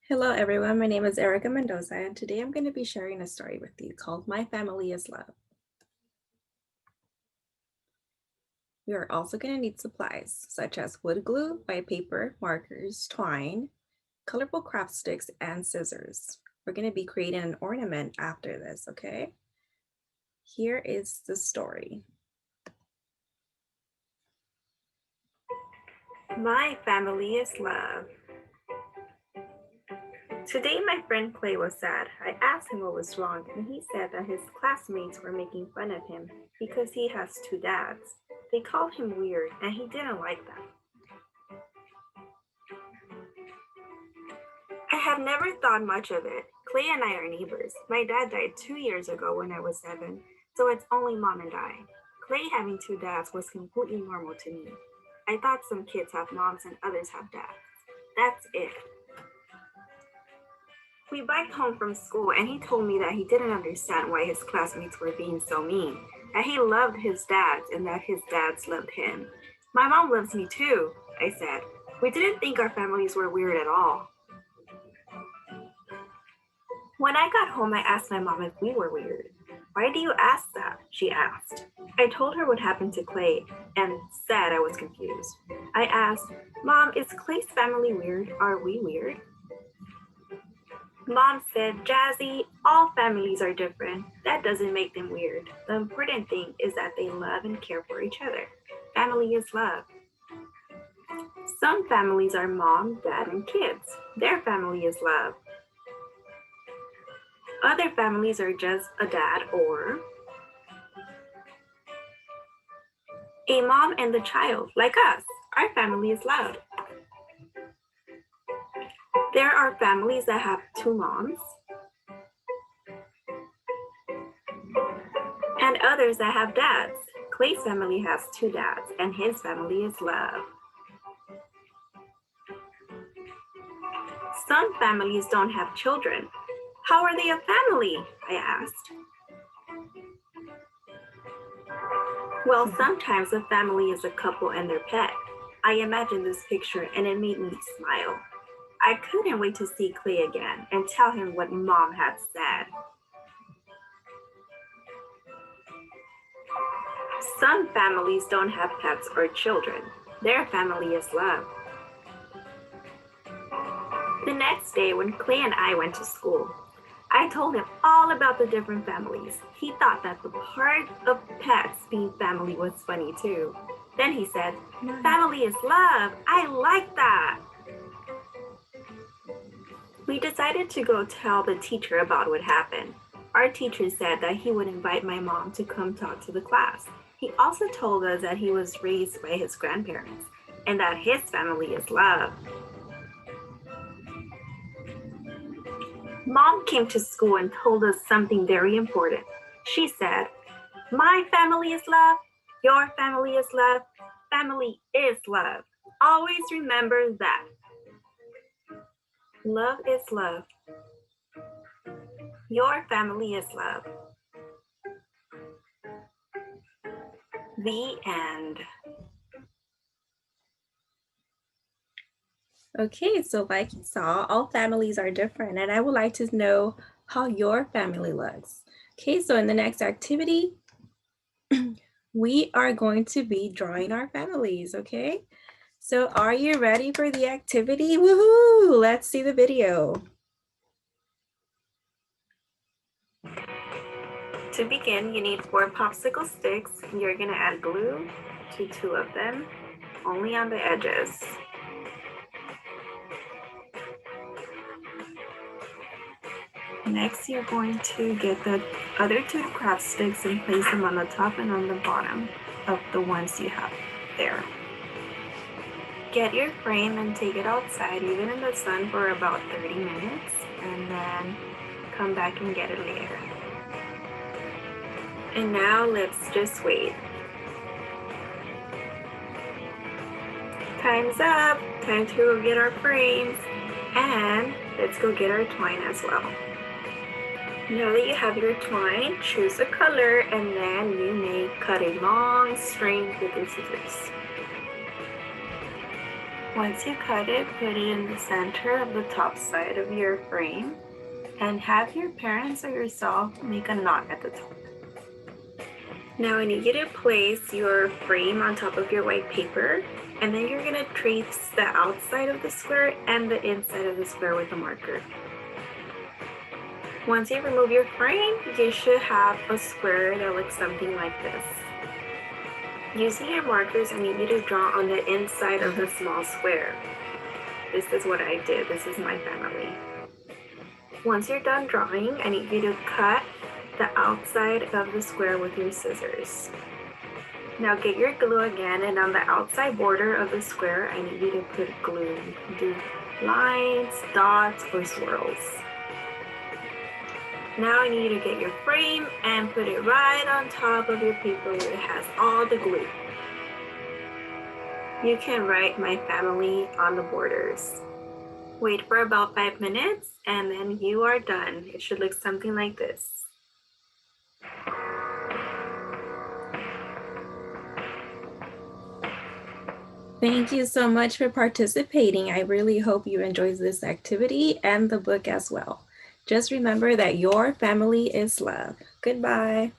Hello everyone, my name is Erika Mendoza and today I'm going to be sharing a story with you called My Family is Love. We are also going to need supplies such as wood glue, white paper, markers, twine, colorful craft sticks, and scissors. We're going to be creating an ornament after this, okay? Here is the story. My family is love. Today my friend Clay was sad. I asked him what was wrong and he said that his classmates were making fun of him because he has two dads. They called him weird and he didn't like that. I have never thought much of it. Clay and I are neighbors. My dad died 2 years ago when I was 7, so it's only mom and I. Clay having two dads was completely normal to me. I thought some kids have moms and others have dads. That's it. We biked home from school and he told me that he didn't understand why his classmates were being so mean, that he loved his dads and that his dads loved him. My mom loves me too, I said. We didn't think our families were weird at all. When I got home, I asked my mom if we were weird. Why do you ask that? She asked. I told her what happened to Clay and said I was confused. I asked, Mom, is Clay's family weird? Are we weird? Mom said, Jazzy, all families are different. That doesn't make them weird. The important thing is that they love and care for each other. Family is love. Some families are mom, dad, and kids. Their family is love. Other families are just a dad or a mom and the child, like us. Our family is love. There are families that have two moms and others that have dads. Clay's family has two dads and his family is love. Some families don't have children. How are they a family? I asked. Well, sometimes a family is a couple and their pet. I imagined this picture and it made me smile. I couldn't wait to see Clay again and tell him what Mom had said. Some families don't have pets or children. Their family is love. The next day, when Clay and I went to school, I told him all about the different families. He thought that the part of pets being family was funny too. Then he said, family is love. I like that. We decided to go tell the teacher about what happened. Our teacher said that he would invite my mom to come talk to the class. He also told us that he was raised by his grandparents and that his family is love. Mom came to school and told us something very important. She said, my family is love, your family is love, family is love. Always remember that. Love is love. Your family is love. The end. Okay, so like you saw, all families are different and I would like to know how your family looks. Okay, so in the next activity, we are going to be drawing our families, okay? So are you ready for the activity? Woohoo! Let's see the video. To begin, you need 4 popsicle sticks. You're gonna add glue to 2 of them, only on the edges. Next, you're going to get the other 2 craft sticks and place them on the top and on the bottom of the ones you have there. Get your frame and take it outside, even in the sun, for about 30 minutes, and then come back and get it later. And now let's just wait. Time's up. Time to go get our frames, and let's go get our twine as well. Now that you have your twine, choose a color, and then you may cut a long string with your scissors. Once you cut it, put it in the center of the top side of your frame and have your parents or yourself make a knot at the top. Now I need you to place your frame on top of your white paper, and then you're gonna trace the outside of the square and the inside of the square with a marker. Once you remove your frame, you should have a square that looks something like this. Using your markers, I need you to draw on the inside of the small square. This is what I did. This is my family. Once you're done drawing, I need you to cut the outside of the square with your scissors. Now get your glue again, and on the outside border of the square, I need you to put glue. You can do lines, dots, or swirls. Now I need you to get your frame and put it right on top of your paper where it has all the glue. You can write "My family" on the borders. Wait for about 5 minutes and then you are done. It should look something like this. Thank you so much for participating. I really hope you enjoyed this activity and the book as well. Just remember that your family is love. Goodbye.